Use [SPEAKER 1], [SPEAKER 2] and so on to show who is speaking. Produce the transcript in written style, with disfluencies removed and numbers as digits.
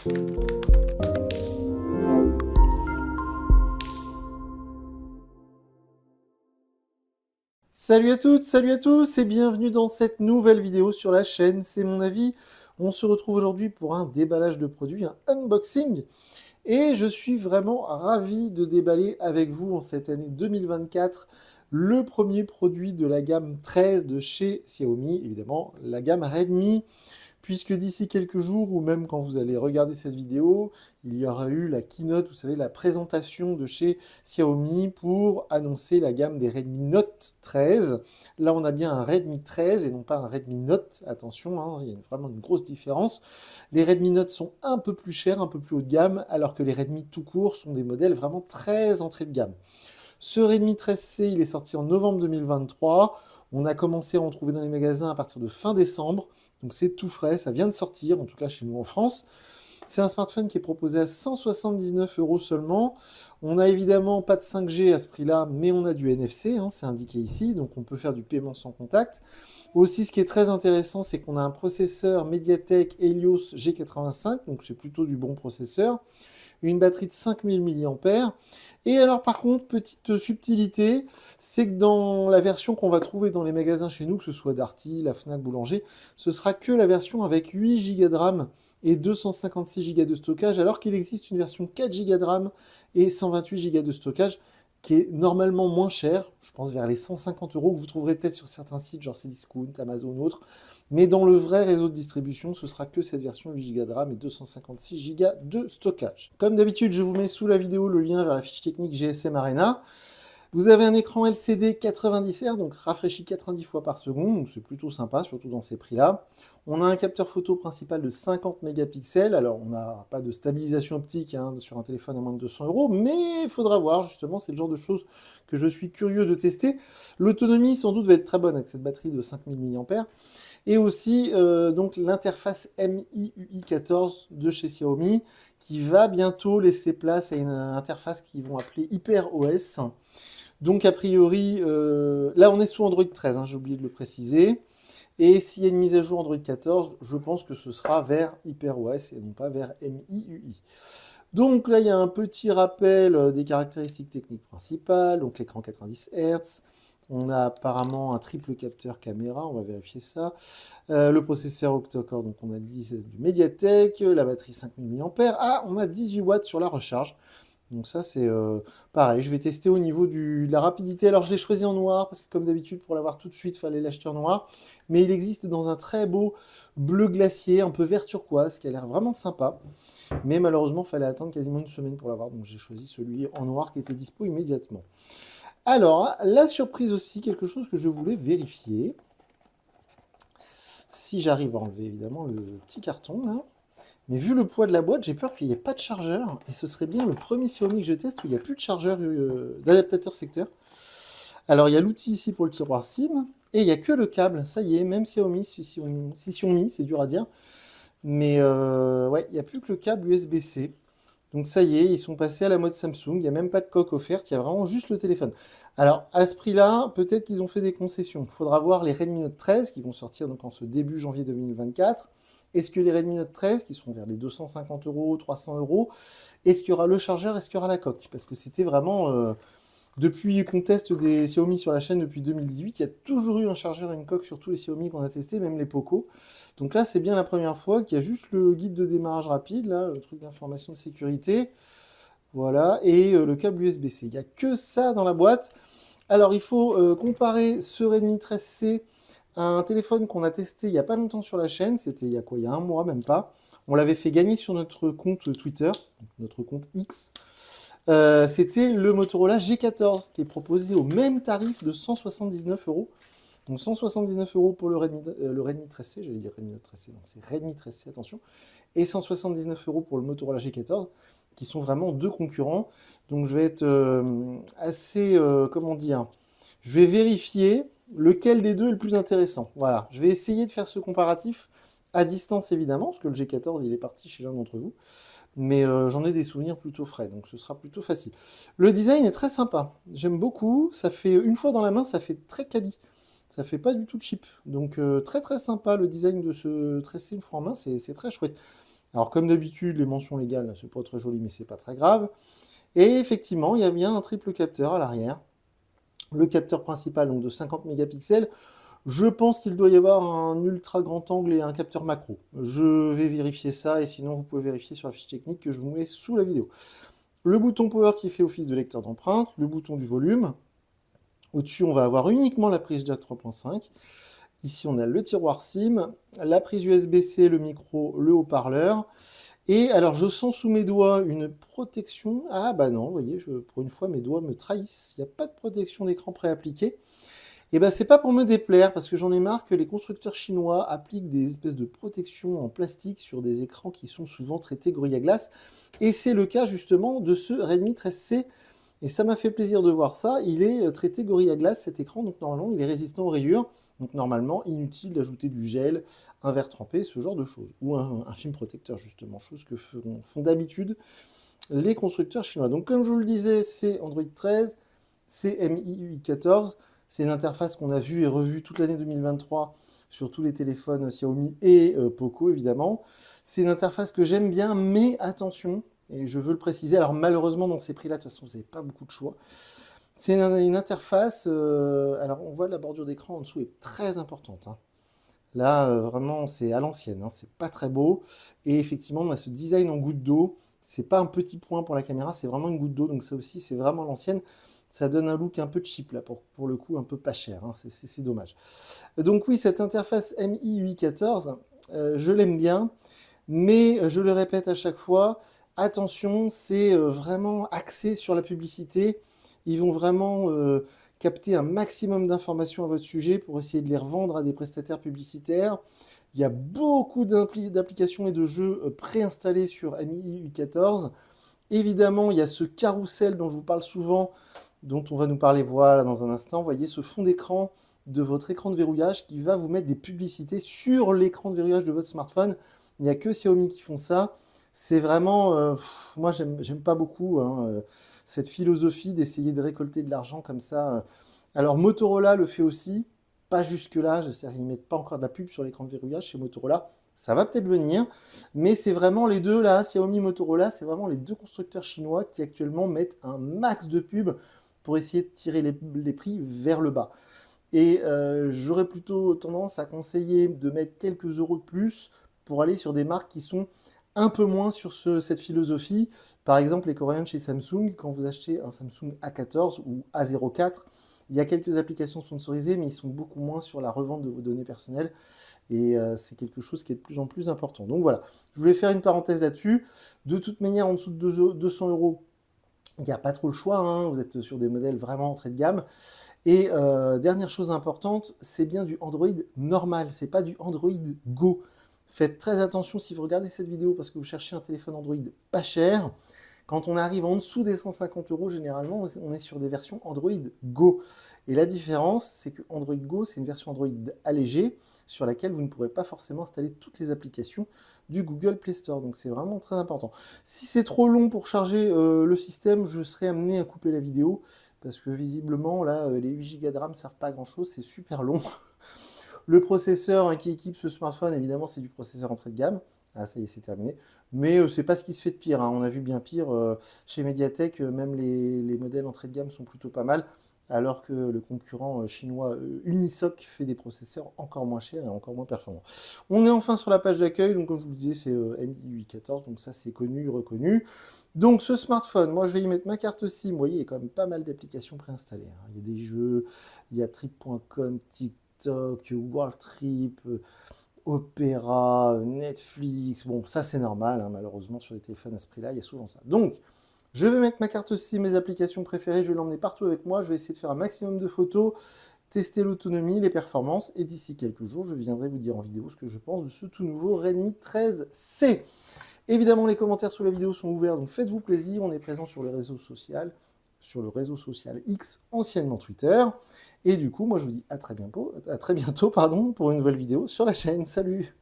[SPEAKER 1] Salut à toutes, salut à tous et bienvenue dans cette nouvelle vidéo sur la chaîne, c'est mon avis. On se retrouve aujourd'hui pour un déballage de produits, un unboxing. Et je suis vraiment ravi de déballer avec vous en cette année 2024 le premier produit de la gamme 13 de chez Xiaomi, évidemment la gamme Redmi. Puisque d'ici quelques jours, ou même quand vous allez regarder cette vidéo, il y aura eu la keynote, vous savez, la présentation de chez Xiaomi pour annoncer la gamme des Redmi Note 13. Là, on a bien un Redmi 13 et non pas un Redmi Note. Attention, hein, il y a vraiment une grosse différence. Les Redmi Note sont un peu plus chers, un peu plus haut de gamme, alors que les Redmi tout court sont des modèles vraiment très entrée de gamme. Ce Redmi 13C, il est sorti en novembre 2023. On a commencé à en trouver dans les magasins à partir de fin décembre. Donc c'est tout frais, ça vient de sortir, en tout cas chez nous en France. C'est un smartphone qui est proposé à 179 € seulement. On n'a évidemment pas de 5G à ce prix-là, mais on a du NFC, hein, c'est indiqué ici, donc on peut faire du paiement sans contact. Aussi, ce qui est très intéressant, c'est qu'on a un processeur MediaTek Helios G85, donc c'est plutôt du bon processeur. Une batterie de 5000 mAh. Et alors par contre, petite subtilité, c'est que dans la version qu'on va trouver dans les magasins chez nous, que ce soit Darty, la Fnac, Boulanger, ce sera que la version avec 8 Go de RAM et 256 Go de stockage, alors qu'il existe une version 4 Go de RAM et 128 Go de stockage, qui est normalement moins cher, je pense vers les 150 € que vous trouverez peut-être sur certains sites, genre Cdiscount, Amazon ou autres. Mais dans le vrai réseau de distribution, ce sera que cette version 8 Go de RAM et 256 Go de stockage. Comme d'habitude, je vous mets sous la vidéo le lien vers la fiche technique GSM Arena. Vous avez un écran LCD 90 Hz, donc rafraîchi 90 fois par seconde, donc c'est plutôt sympa, surtout dans ces prix-là. On a un capteur photo principal de 50 mégapixels, alors on n'a pas de stabilisation optique hein, sur un téléphone à moins de 200 €, mais il faudra voir, justement, c'est le genre de choses que je suis curieux de tester. L'autonomie, sans doute, va être très bonne avec cette batterie de 5000 mAh. Et aussi donc l'interface MIUI 14 de chez Xiaomi, qui va bientôt laisser place à une interface qu'ils vont appeler HyperOS. Donc a priori, là on est sous Android 13, hein, j'ai oublié de le préciser. Et s'il y a une mise à jour Android 14, je pense que ce sera vers HyperOS et non pas vers MIUI. Donc là il y a un petit rappel des caractéristiques techniques principales, donc l'écran 90 Hz. On a apparemment un triple capteur caméra, on va vérifier ça. Le processeur octa-core, donc on a dit c'est du MediaTek, la batterie 5000 mAh. Ah, on a 18 watts sur la recharge. Donc ça, c'est pareil. Je vais tester au niveau de la rapidité. Alors, je l'ai choisi en noir, parce que comme d'habitude, pour l'avoir tout de suite, il fallait l'acheter en noir. Mais il existe dans un très beau bleu glacier, un peu vert turquoise, qui a l'air vraiment sympa. Mais malheureusement, il fallait attendre quasiment une semaine pour l'avoir. Donc j'ai choisi celui en noir qui était dispo immédiatement. Alors, la surprise aussi, quelque chose que je voulais vérifier. Si j'arrive à enlever évidemment le petit carton là. Mais vu le poids de la boîte, j'ai peur qu'il n'y ait pas de chargeur. Et ce serait bien le premier Xiaomi que je teste où il n'y a plus de chargeur d'adaptateur secteur. Alors il y a l'outil ici pour le tiroir SIM. Et il n'y a que le câble. Ça y est, même Xiaomi, Xiaomi, c'est dur à dire. Mais ouais, il n'y a plus que le câble USB-C. Donc ça y est, ils sont passés à la mode Samsung. Il n'y a même pas de coque offerte, il y a vraiment juste le téléphone. Alors à ce prix-là, peut-être qu'ils ont fait des concessions. Il faudra voir les Redmi Note 13 qui vont sortir donc en ce début janvier 2024. Est-ce que les Redmi Note 13, qui sont vers les 250 €, 300 €, est-ce qu'il y aura le chargeur, est-ce qu'il y aura la coque? Parce que c'était vraiment, depuis qu'on teste des Xiaomi sur la chaîne depuis 2018, il y a toujours eu un chargeur et une coque sur tous les Xiaomi qu'on a testés, même les Poco. Donc là, c'est bien la première fois qu'il y a juste le guide de démarrage rapide, là, le truc d'information de sécurité. Voilà, et le câble USB-C. Il n'y a que ça dans la boîte. Alors, il faut comparer ce Redmi 13C à un téléphone qu'on a testé il n'y a pas longtemps sur la chaîne. C'était il y a quoi? Il y a un mois, même pas. On l'avait fait gagner sur notre compte Twitter, notre compte X. C'était le Motorola G14 qui est proposé au même tarif de 179 €. Donc 179 € pour le Redmi 13C, j'allais dire Redmi Note 13C, non, c'est Redmi 13C, attention. Et 179 € pour le Motorola G14, qui sont vraiment deux concurrents. Donc je vais être assez, comment dire, je vais vérifier lequel des deux est le plus intéressant. Voilà, je vais essayer de faire ce comparatif à distance évidemment, parce que le G14 il est parti chez l'un d'entre vous. Mais j'en ai des souvenirs plutôt frais, donc ce sera plutôt facile. Le design est très sympa, j'aime beaucoup, ça fait, une fois dans la main, ça fait très quali. Ça fait pas du tout cheap. Donc très très sympa le design de ce 13C une fois en main, c'est très chouette. Alors comme d'habitude, les mentions légales, c'est pas très joli, mais c'est pas très grave. Et effectivement, il y a bien un triple capteur à l'arrière. Le capteur principal, donc de 50 mégapixels. Je pense qu'il doit y avoir un ultra grand angle et un capteur macro. Je vais vérifier ça, et sinon vous pouvez vérifier sur la fiche technique que je vous mets sous la vidéo. Le bouton power qui fait office de lecteur d'empreinte, le bouton du volume. Au-dessus, on va avoir uniquement la prise jack 3.5. Ici, on a le tiroir SIM, la prise USB-C, le micro, le haut-parleur. Et alors, je sens sous mes doigts une protection. Ah bah non, vous voyez, pour une fois, mes doigts me trahissent. Il n'y a pas de protection d'écran préappliquée. Et ben, c'est pas pour me déplaire, parce que j'en ai marre que les constructeurs chinois appliquent des espèces de protections en plastique sur des écrans qui sont souvent traités Gorilla Glass. Et c'est le cas justement de ce Redmi 13C. Et ça m'a fait plaisir de voir ça. Il est traité Gorilla Glass, cet écran, donc normalement, il est résistant aux rayures. Donc normalement, inutile d'ajouter du gel, un verre trempé, ce genre de choses. Ou un film protecteur, justement, chose que font d'habitude les constructeurs chinois. Donc comme je vous le disais, c'est Android 13, c'est MIUI 14. C'est une interface qu'on a vue et revue toute l'année 2023 sur tous les téléphones Xiaomi et Poco, évidemment. C'est une interface que j'aime bien, mais attention, et je veux le préciser, alors malheureusement, dans ces prix-là, de toute façon, vous n'avez pas beaucoup de choix. C'est une interface, alors on voit la bordure d'écran en dessous est très importante, hein. Là, vraiment, c'est à l'ancienne, hein, c'est pas très beau. Et effectivement, on a ce design en goutte d'eau. C'est pas un petit point pour la caméra, c'est vraiment une goutte d'eau. Donc ça aussi, c'est vraiment l'ancienne. Ça donne un look un peu cheap, là, pour le coup, un peu pas cher, hein, c'est dommage. Donc oui, cette interface MIUI 14, je l'aime bien. Mais je le répète à chaque fois, attention, c'est vraiment axé sur la publicité. Ils vont vraiment capter un maximum d'informations à votre sujet pour essayer de les revendre à des prestataires publicitaires. Il y a beaucoup d'applications et de jeux préinstallés sur MIUI 14. Évidemment, il y a ce carrousel dont je vous parle souvent, dont on va nous parler voilà, dans un instant. Vous voyez ce fond d'écran de votre écran de verrouillage qui va vous mettre des publicités sur l'écran de verrouillage de votre smartphone. Il n'y a que Xiaomi qui font ça. C'est vraiment... moi, j'aime pas beaucoup hein, cette philosophie d'essayer de récolter de l'argent comme ça. Alors, Motorola le fait aussi. Pas jusque-là. Ils ne mettent pas encore de la pub sur l'écran de verrouillage chez Motorola. Ça va peut-être venir. Mais c'est vraiment les deux, là, Xiaomi, Motorola, c'est vraiment les deux constructeurs chinois qui actuellement mettent un max de pub pour essayer de tirer les prix vers le bas. Et j'aurais plutôt tendance à conseiller de mettre quelques euros de plus pour aller sur des marques qui sont un peu moins sur cette philosophie. Par exemple, les Coréens chez Samsung, quand vous achetez un Samsung A14 ou A04, il y a quelques applications sponsorisées, mais ils sont beaucoup moins sur la revente de vos données personnelles. Et c'est quelque chose qui est de plus en plus important. Donc voilà, je voulais faire une parenthèse là-dessus. De toute manière, en dessous de 200 euros, il n'y a pas trop le choix. Hein. Vous êtes sur des modèles vraiment entrée de gamme. Et dernière chose importante, c'est bien du Android normal, c'est pas du Android Go. Faites très attention si vous regardez cette vidéo parce que vous cherchez un téléphone Android pas cher. Quand on arrive en dessous des 150 euros, généralement, on est sur des versions Android Go. Et la différence, c'est que Android Go, c'est une version Android allégée sur laquelle vous ne pourrez pas forcément installer toutes les applications du Google Play Store. Donc c'est vraiment très important. Si c'est trop long pour charger le système, je serai amené à couper la vidéo parce que visiblement, là, les 8 Go de RAM ne servent pas à grand-chose, c'est super long. Le processeur qui équipe ce smartphone, évidemment, c'est du processeur entrée de gamme. Ah, ça y est, c'est terminé. Mais c'est pas ce qui se fait de pire, hein. On a vu bien pire. Chez Mediatek, même les modèles entrée de gamme sont plutôt pas mal, alors que le concurrent chinois Unisoc fait des processeurs encore moins chers et encore moins performants. On est enfin sur la page d'accueil, donc comme je vous le disais, c'est MIUI 14, donc ça c'est connu, reconnu. Donc ce smartphone, moi je vais y mettre ma carte SIM, vous voyez, il y a quand même pas mal d'applications préinstallées, hein. Il y a des jeux, il y a trip.com, TikTok, Worldtrip, Opera, Netflix, bon ça c'est normal, hein, malheureusement sur les téléphones à ce prix-là, il y a souvent ça. Donc, je vais mettre ma carte SIM, mes applications préférées, je vais l'emmener partout avec moi, je vais essayer de faire un maximum de photos, tester l'autonomie, les performances, et d'ici quelques jours, je viendrai vous dire en vidéo ce que je pense de ce tout nouveau Redmi 13C. Évidemment, les commentaires sous la vidéo sont ouverts, donc faites-vous plaisir, on est présent sur le réseau social X, anciennement Twitter. Et du coup, moi je vous dis à très bientôt pour une nouvelle vidéo sur la chaîne. Salut!